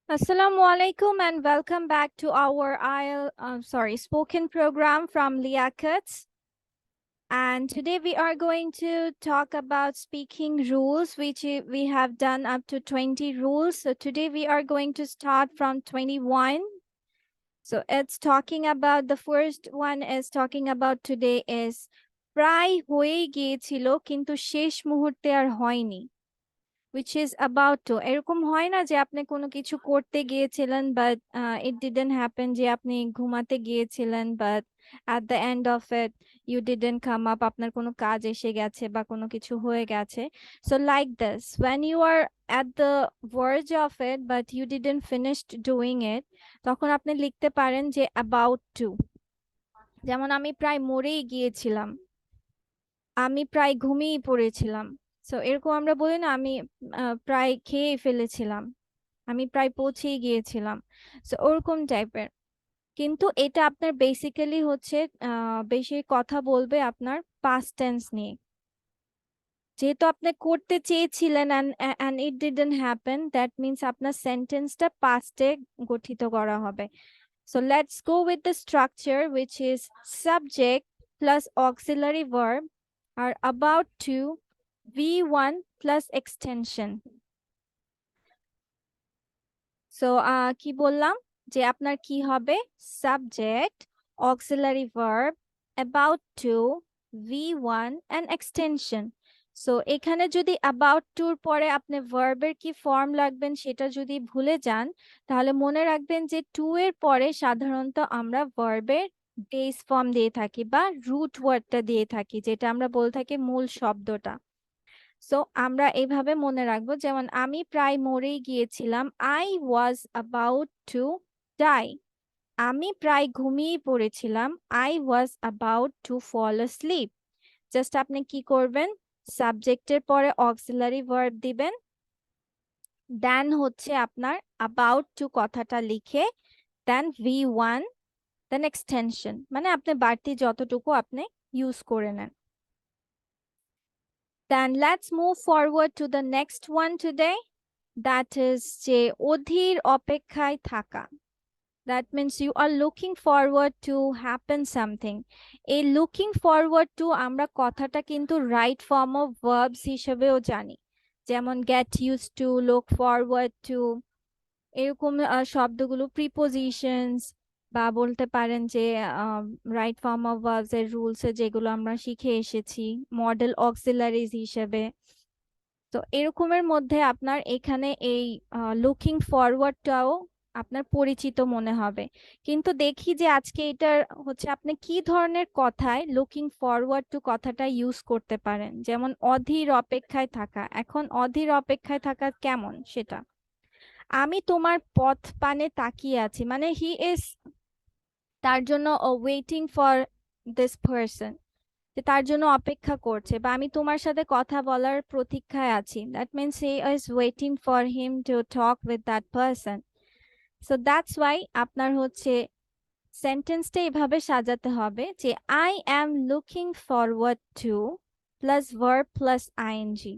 Assalamu alaikum and welcome back to our spoken program from Liakat. And today we are going to talk about speaking rules, which we have done up to 20 rules. So today we are going to start from 21. So it's talking about, the first one is talking about today is প্রায় হয়ে গিয়েছিল কিন্তু শেষ মুহূর্তে আর হয়নি, which is about to. এরকম হয় না যে আপনি কোনো কিছু করতে গিয়েছিলেন but it didn't happen, যে আপনি ঘুমাতে গিয়েছিলেন but at the end of it you didn't come up, আপনার কোনো কাজ এসে গেছে বা কোনো কিছু হয়ে গেছে. So like this, when you are at the verge of it but you didn't finish doing it, তখন আপনি লিখতে পারেন যে about to. যেমন আমি প্রায় মরেই গিয়েছিলাম, আমি প্রায় ঘুমিয়ে পড়েছিলাম. সো এরকম আমরা বলি না, আমি প্রায় খেয়ে ফেলেছিলাম, আমি প্রায় পৌঁছেই গিয়েছিলাম. সো ওরকম টাইপের. কিন্তু এটা আপনার বেসিক্যালি হচ্ছে বেশি কথা বলবে আপনার পাস্ট টেন্স নিয়ে, যেহেতু আপনি করতে চেয়েছিলেন and it didn't happen, that means আপনার সেন্টেন্সটা পাস্টে গঠিত করা হবে. So let's go with the structure, which is subject plus auxiliary verb are about to V1 plus extension. So কি বললাম যে আপনার কি হবে, subject, auxiliary verb, about to, V1 and extension. So এখানে যদি about to এর পরে আপনি ভার্বের কি ফর্ম লাগবেন সেটা যদি ভুলে যান, তাহলে মনে রাখবেন যে to এর পরে সাধারণত আমরা ভার্বের বেস ফর্ম দিয়ে থাকি বা রুট ওয়ার্ডটা দিয়ে থাকি, যেটা আমরা বলে থাকি মূল শব্দটা. সো আমরা এইভাবে মনে রাখবো, যেমন আমি প্রায় মরেই গিয়েছিলাম, I was about to die. আমি প্রায় ঘুমিয়ে পড়েছিলাম, I was about to fall asleep. Just আপনি কি করবেন, সাবজেক্টের পরে অক্সিলারি ভার্ব দিবেন, দেন হচ্ছে আপনার অ্যাবাউট টু কথাটা লিখে দেন V1 দেন এক্সটেনশন, মানে আপনি বাড়তি যতটুকু আপনি ইউজ করে নেন. Then let's move forward to the next one today. That is যে অধীর অপেক্ষায় থাকা. That means you are looking forward to happen something. এই looking forward to আমরা কথাটা কিন্তু right form of verbs হিসেবেও জানি, যেমন get used to, look forward to, এরকম শব্দগুলো প্রিপোজিশনস, বা বলতে পারেন যে রাইট ফর্ম অফ ভার্বস এর রুলস যেগুলো আমরা শিখে এসেছি মডেল অক্সিলারিজ হিসেবে. তো এরকমের মধ্যে আপনার এখানে এই লুকিং ফরওয়ার্ডটাও আপনার পরিচিত মনে হবে. কিন্তু দেখি যে আজকে এটার হচ্ছে আপনি কি ধরনের কথায় লুকিং ফরওয়ার্ড টু কথাটা ইউজ করতে পারেন. যেমন অধীর অপেক্ষায় থাকা, এখন অধীর অপেক্ষায় থাকা কেমন সেটা, আমি তোমার পথ পানে তাকিয়ে আছি, মানে হি ইজ, তার জন্য ওয়েটিং ফর দিস পারসন, যে তার জন্য অপেক্ষা করছে, বা আমি তোমার সাথে কথা বলার প্রতীক্ষায় আছি, that means he is waiting for him to talk with that person. So that's why আপনার হচ্ছে সেন্টেন্সটা এভাবে সাজাতে হবে যে I am looking forward to plus verb plus ING.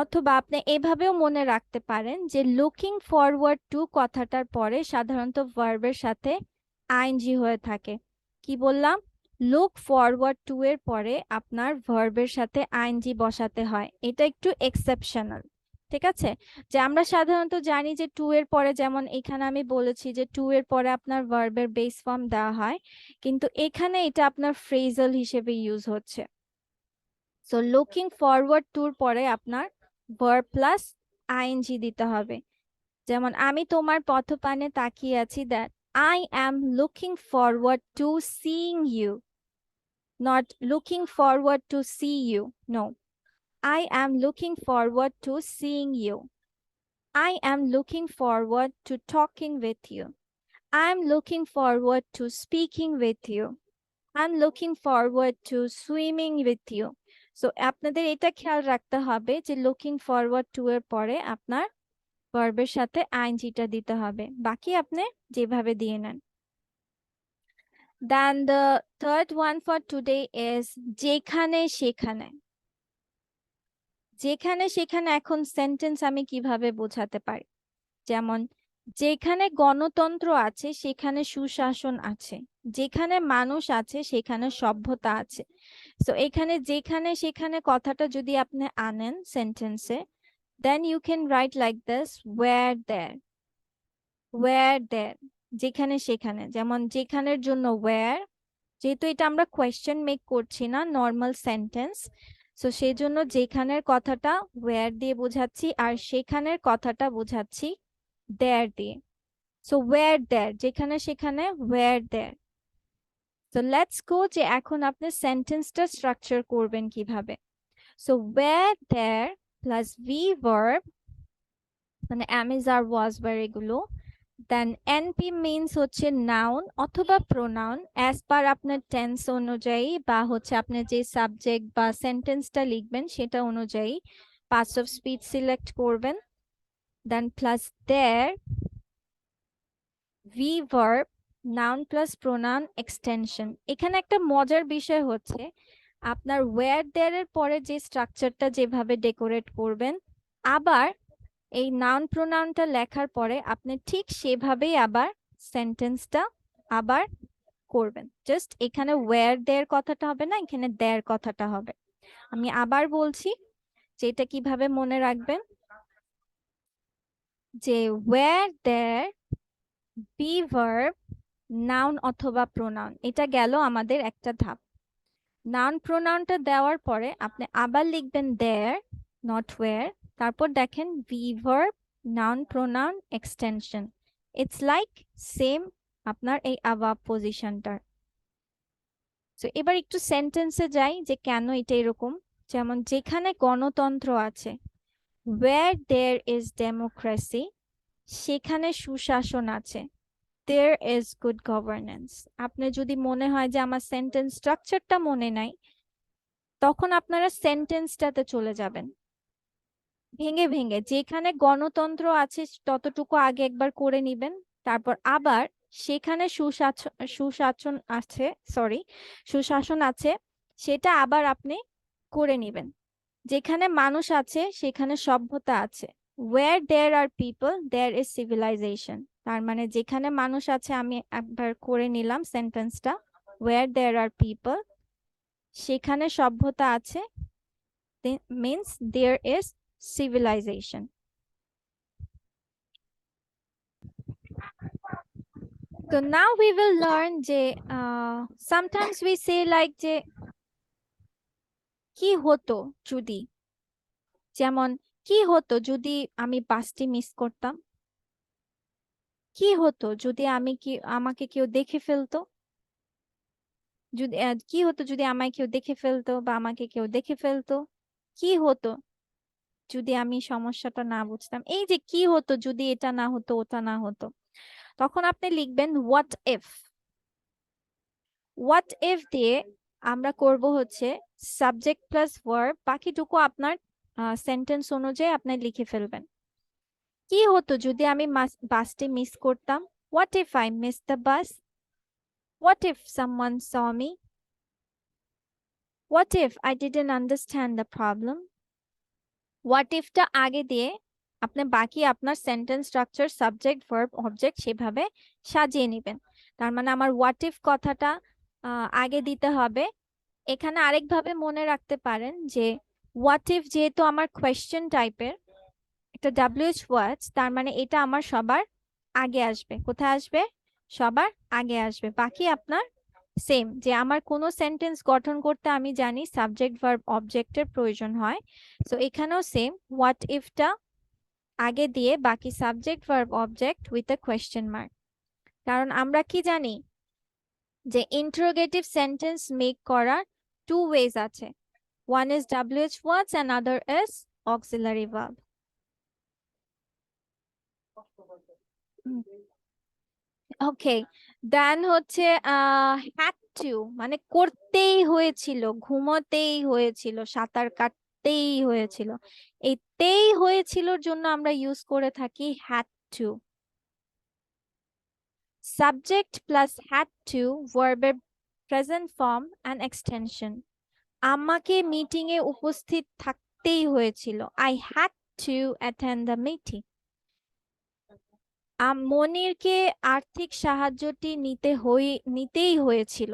অথবা আপনি এভাবেও মনে রাখতে পারেন যে লুকিং ফরওয়ার্ড টু কথাটার পরে সাধারণত ভার্বের সাথে আইএনজি হয়ে থাকে. কি বললাম, লুক ফরওয়ার্ড টু এর পরে আপনার ভার্বের সাথে আইএনজি বসাতে হয়, এটা একটু এক্সেপশনাল. ঠিক আছে, যে আমরা সাধারণত জানি যে টু এর পরে, যেমন এখানে আমি বলেছি যে টু এর পরে আপনার ভার্বের বেস ফর্ম দেওয়া হয়, কিন্তু এখানে এটা আপনার ফ্রেজাল হিসেবে ইউজ হচ্ছে. সো লুকিং ফরওয়ার্ড টুর পরে আপনার ভার্ব প্লাস আইএনজি দিতে হবে. যেমন আমি তোমার পথপানে তাকিয়ে আছি, that I am looking forward to seeing you, not looking forward to see you, no, I am looking forward to seeing you. I am looking forward to talking with you. I'm looking forward to speaking with you. I'm looking forward to swimming with you. So আপনাদের এটা খেয়াল রাখতে হবে যে looking forward to এর পরে আপনার ভার্বের সাথে আইএনজিটা দিতে হবে, বাকি আপনি যেভাবে দিয়ে নেন. Then the third one for today is যেখানে সেখানে. যেখানে সেখানে এখন সেন্টেন্স আমি কিভাবে বোঝাতে পারি, যেমন যেখানে গণতন্ত্র আছে সেখানে সুশাসন আছে, যেখানে মানুষ আছে সেখানে সভ্যতা আছে। সো এখানে যেখানে সেখানে কথাটা যদি আপনি আনেন সেন্টেন্সে, then you can write like this, where there, where there, যেখানে সেখানে। যেমন যেখানের জন্য where, যেহেতু এটা আমরা কোয়েশ্চেন মেক করছি না, নর্মাল সেন্টেন্স, সো সেই জন্য যেখানের কথাটা where দিয়ে বোঝাচ্ছি আর সেখানের কথাটা বোঝাচ্ছি there দিয়ে। সো where there, যেখানে সেখানে where there। So let's go যে এখন আপনি সেন্টেন্সটা স্ট্রাকচার করবেন কিভাবে। So where there plus V verb, মানে am is are was were এগুলো, দেন এনপি মিনস হচ্ছে নাউন অথবা প্রোনাউন অ্যাজ পার আপনার টেন্স অনুযায়ী বা হচ্ছে আপনি যে সাবজেক্ট বা সেন্টেন্সটা লিখবেন সেটা অনুযায়ী পার্টস অফ স্পিচ সিলেক্ট করবেন। Then plus there, V verb, noun plus pronoun extension. এখানে একটা মজার বিষয় হচ্ছে আপনার ওয়্যার দেয়ার এর পরে যে স্ট্রাকচারটা যেভাবে ডেকোরেট করবেন, আবার এই নাউন প্রোনাউনটা লেখার পরে আপনি ঠিক সেভাবেই আবার সেন্টেন্সটা আবার করবেন। জাস্ট এখানে ওয়্যার দেয়ার কথাটা হবে না, এখানে দেয়ার কথাটা হবে। আমি আবার বলছি যে এটা কিভাবে মনে রাখবেন, যে where there, be verb, noun অথবা প্রোনাউন, এটা গেল আমাদের একটা ধাপ। নাউন প্রোনাউনটা দেওয়ার পরে আপনি আবার লিখবেন দেয়ার, নট ওয়্যার, তারপর দেখেন V verb, noun pronoun extension. It's like same আপনার এই অ্যাবাভ পজিশনটার। তো এবার একটু সেন্টেন্সে যাই যে কেন এটা এরকম। যেমন যেখানে গণতন্ত্র আছে, where there is democracy, সেখানে সুশাসন আছে, there is good governance। আপনি যদি মনে হয় যে আমার সেন্টেন্স স্ট্রাকচারটা মনে নাই, তখন আপনারা সেন্টেন্সটাতে চলে যাবেন ভেঙে ভেঙে। যেখানে গণতন্ত্র আছে ততটুকু আগে একবার করে নিবেন, তারপর আবার সেখানে সুশাসন আছে, সরি, সুশাসন আছে, সেটা আবার আপনি করে নিবেন। যেখানে মানুষ আছে সেখানে সভ্যতা আছে, where there are people there is civilization। তার মানে যেখানে মানুষ আছে, আমি একবার করে নিলাম সেন্টেন্সটা, where there are people, সেখানে সভ্যতা আছে, means there is civilization। So now we will learn যে sometimes we say like যে কি হতো যদি, যেমন কি হতো যদি আমি বাসটি মিস করতাম, কি হতো যদি আমাকে কেউ দেখে ফেলতো, যদি কি হতো যদি আমায় কেউ দেখে ফেলতো বা আমাকে কেউ দেখে ফেলতো, কি হতো যদি আমি সমস্যাটা না বুঝতাম, এই যে কি হতো যদি এটা না হতো ওটা না হতো, তখন আপনি লিখবেন হোয়াট ইফ। হোয়াট ইফ দিয়ে আমরা করব হচ্ছে সাবজেক্ট প্লাস ভার্ব, বাকিটুকু আপনার সেন্টেন্স অনুযায়ী আপনি লিখে ফেলবেন। কি হতো যদি আমি বাসটি মিস করতাম, what if I miss the bus, what if someone saw me, what if I didn't understand the problem. What ইফটা আগে দিয়ে আপনি বাকি আপনার sentence structure subject verb object সেভাবে সাজিয়ে নেবেন। তার মানে আমার হোয়াট ইফ কথাটা আগে দিতে হবে। এখানে আরেকভাবে মনে রাখতে পারেন যে হোয়াট ইফ যেহেতু আমার কোয়েশ্চেন টাইপের একটা WH ওয়ার্ডস, তার মানে এটা আমার সবার আগে আসবে। কোথায় আসবে? সবার আগে আসবে। বাকি আপনার সেম, যে আমার কোনো সেন্টেন্স গঠন করতে আমি জানি সাবজেক্ট ভার্ব অবজেক্টের প্রয়োজন হয়, সো এখানেও সেম, হোয়াট ইফটা আগে দিয়ে বাকি subject verb object with a question mark. কারণ আমরা কি জানি যে ইন্টারোগেটিভ সেন্টেন্স মেক করার টু ওয়েজ আছে, one is WH words and other is auxiliary verb। ওকে, দেন হচ্ছে had to মানে করতেই হয়েছিল, ঘুমোতেই হয়েছিল, সাঁতার কাটতেই হয়েছিল। এই তেই হয়েছিলর জন্য আমরা ইউজ করে থাকি had to। Subject plus had to ভার্বের প্রেজেন্ট ফর্ম অ্যান্ড এক্সটেনশন। আমাকে মিটিং এ উপস্থিত থাকতেই হয়েছিল, I had to attend the meeting। মনিরকে আর্থিক সাহায্যটি নিতেই হয়েছিল।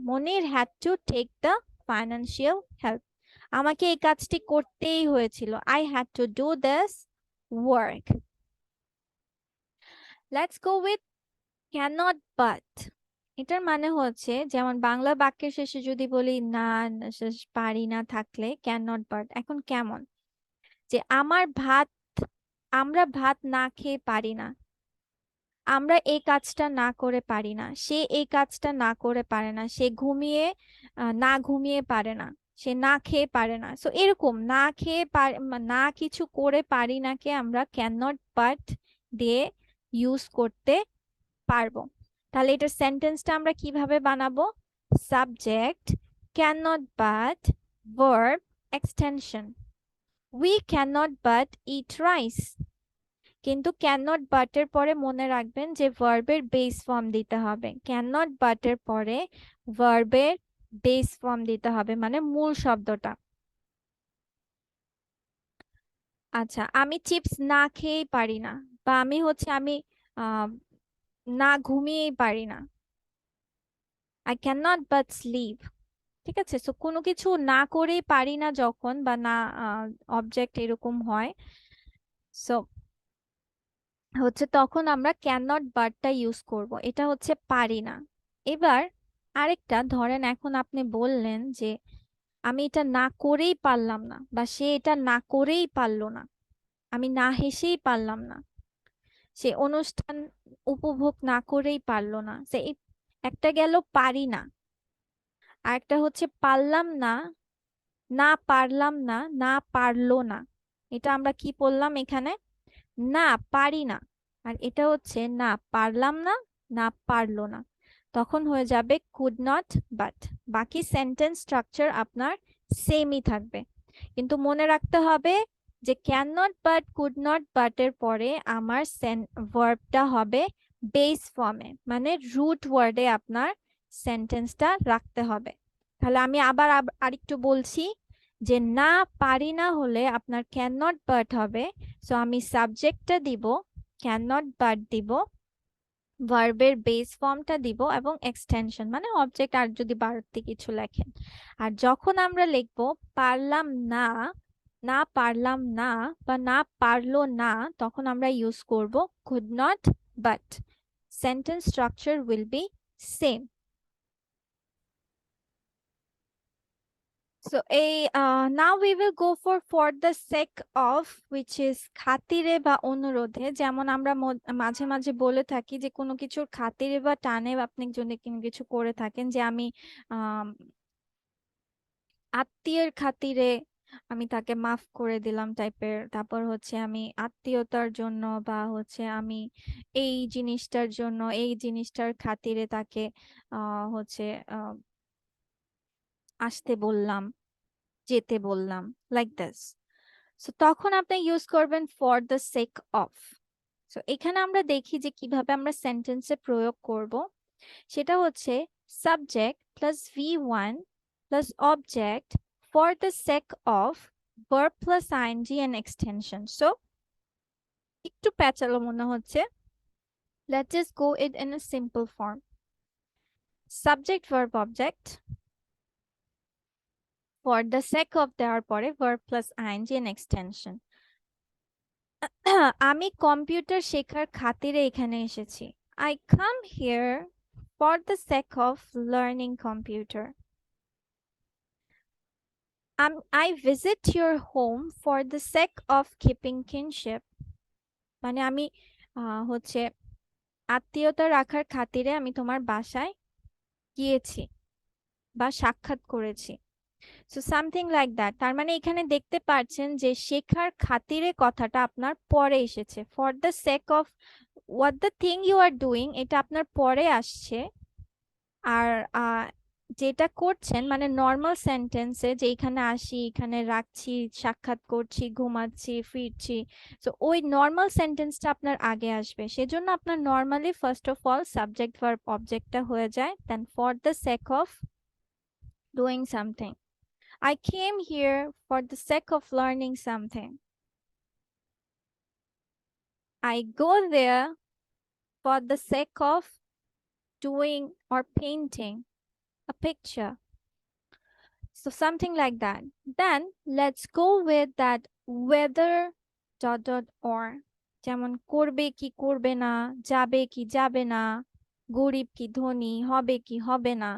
Monir had to take the financial help. আমাকে এই কাজটি করতেই হয়েছিল। I had to do this work. Let's go with can't but. এটার মানে হচ্ছে, যেমন বাংলা বাক্যের শেষে যদি বলি না, পারি না থাকলে ক্যান নট বাট। এখন কেমন, যে আমরা ভাত না খেয়ে পারি না, আমরা এই কাজটা না করে পারি না, সে এই কাজটা না করে পারে না, সে না ঘুমিয়ে পারে না, সে না খেয়ে পারে না। সো এরকম না কিছু করে পারি নাকে আমরা ক্যান নট বাট দিয়ে ইউজ করতে পারবো। তাহলে এটার সেন্টেন্সটা আমরা কিভাবে বানাবো? Subject can not but, verb extension we can not but eat rice. কিন্তু ক্যান নট বাট এর পরে মনে রাখবেন যে ভার্বের বেস ফর্ম দিতে হবে। ক্যান নট বাট এর পরে ভার্বের বেস ফর্ম দিতে হবে, মানে মূল শব্দটা। আচ্ছা, আমি চিপস না খেয়েই পারি না, বা আমি আহ না ঘুমিয়েই পারি না। I can not but slip. ঠিক আছে, সো কোনো কিছু না করেই পারি না যখন, বা না অবজেক্ট এরকম হয়, সো হচ্ছে তখন আমরা ক্যান নট বাটটা ইউজ করব। এটা হচ্ছে পারি না। এবার আরেকটা ধরেন, এখন আপনি বললেন যে আমি এটা না করেই পারলাম না, বা সে এটা না করেই পারলো না, আমি না হেসেই পারলাম না, সে অনুষ্ঠান উপভোগ না করেই পারলো না। একটা গেল পারি না, আর একটা হচ্ছে পারলাম না, না পারলাম না, না পারলো না। এটা আমরা কি বললাম এখানে? না পারি না। আর এটা হচ্ছে না পারলাম না, না পারলো না। তখন হয়ে যাবে কুড নট বাট। বাকি সেন্টেন্স স্ট্রাকচার আপনার সেমই থাকবে, কিন্তু মনে রাখতে হবে যে can not but, could not but এর পরে আমার ভার্বটা হবে বেস ফর্মে, মানে রুট ওয়ার্ডে আপনার সেন্টেন্সটা রাখতে হবে। তাহলে আমি আরেকটু বলছি, যে না পারি না হলে আপনার ক্যান নট বাট হবে। সো আমি সাবজেক্টটা দিব, ক্যান নট বাট দিব, ভার্বের বেস ফর্মটা দিব, এবং এক্সটেনশন মানে অবজেক্ট, আর যদি বাড়তি কিছু লেখেন। আর যখন আমরা লিখবো পারলাম না, না পারলাম না, বা না পারলো না, তখন আমরা ইউজ করব could not but. Sentence structure will be same. So now we will go for the sake of, which is খাতিরে বা অনুরোধে। যেমন আমরা মাঝে মাঝে বলে থাকি যে কোনো কিছুর খাতিরে বা টানে আপনি যদি কোনো কিছু করে থাকেন, যে আমি আহ আত্মীয়ের খাতিরে আমি তাকে মাফ করে দিলাম টাইপের। তারপর হচ্ছে আমি আত্মীয়তার জন্য, বা হচ্ছে আমি এই জিনিসটার খাতিরে তাকে হচ্ছে আহ আসতে বললাম, যেতে বললাম, লাইক দিস। সো তখন আপনি ইউজ করবেন for the sake of. So এখানে আমরা দেখি যে কিভাবে আমরা সেন্টেন্সে প্রয়োগ করব। সেটা হচ্ছে subject plus V1 plus object for the sake of, verb plus ING and extension. So একটু প্যাচালো মনে হচ্ছে, let's just go it in a simple form. Subject verb object, for the sake of দেওয়ার পরে verb plus ING and extension. আমি computer শেখার খাতিরে এখানে এসেছি। I come here for the sake of learning computer. I visit your home for the sake of keeping kinship. মানে আমি হচ্ছে আত্মীয়তা রাখার খাতিরে আমি তোমার বাসায় গিয়েছি বা সাক্ষাৎ করেছি। So something like that. তার মানে এখানে দেখতে পাচ্ছেন যে শেখার খাতিরে কথাটা আপনার পরে এসেছে। For the sake of what the thing you are doing, এটা আপনার পরে আসছে। আর যেটা করছেন মানে নর্মাল সেন্টেন্সে, যে এখানে আসি, এখানে রাখছি, সাক্ষাৎ করছি, ঘুমাচ্ছি, ফিরছি, তো ওই নর্মাল সেন্টেন্সটা আপনার আগে আসবে। সেজন্য আপনার normally first of all subject verb অবজেক্টটা হয়ে যায়, then for the sake of doing something. I came here for the sake of learning something. I go there for the sake of doing or painting a picture. So something like that. Then let's go with that whether or. যেমন করবে কি করবে না, যাবে কি যাবে না, গরিব কি ধনী, হবে কি হবে না।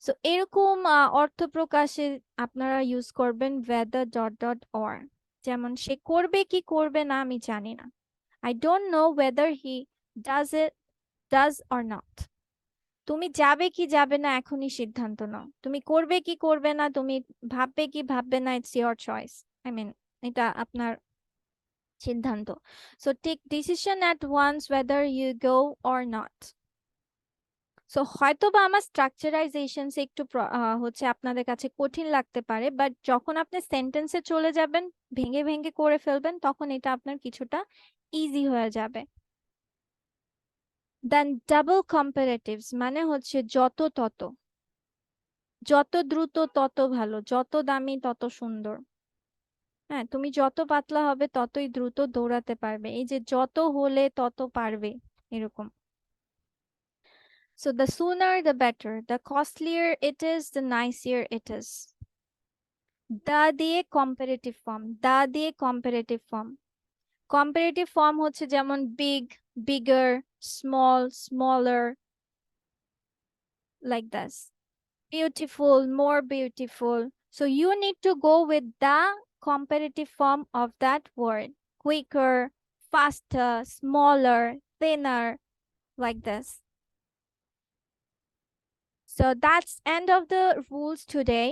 সো এরকম অর্থ প্রকাশে আপনারা ইউজ করবেন whether or। যেমন সে করবে কি করবে না আমি জানি না। I don't know whether he does or not। তুমি যাবে কি যাবে না এখনই সিদ্ধান্ত নাও। তুমি করবে কি করবে না, তুমি ভাববে কি ভাববে না, it's your choice. I mean এটা আপনার সিদ্ধান্ত। So take decision at once whether you go or not। সো হয়তো বা আমার স্ট্রাকচারাইজেশন একটু হচ্ছে আপনাদের কাছে কঠিন লাগতে পারে, বাট যখন আপনি সেন্টেন্সে চলে যাবেন, ভেঙে ভেঙে করে ফেলবেন, তখন এটা আপনার কিছুটা ইজি হয়ে যাবে। দেন ডাবল কম্পারেটিভস মানে হচ্ছে যত তত, যত দ্রুত তত ভালো, যত দামি তত সুন্দর। হ্যাঁ, তুমি যত পাতলা হবে ততই দ্রুত দৌড়াতে পারবে, এই যে যত হলে তত পারবে, এরকম। So the sooner the better, the costlier it is, the nicer it is। দা দিয়ে কম্পারেটিভ ফর্ম, দা দিয়ে কম্পারেটিভ ফর্ম। কম্পারেটিভ ফর্ম হচ্ছে যেমন big, bigger, small, smaller, like this। Beautiful, more beautiful। So you need to go with the comparative form of that word: quicker, faster, smaller, thinner, like this। So that's end of the rules today।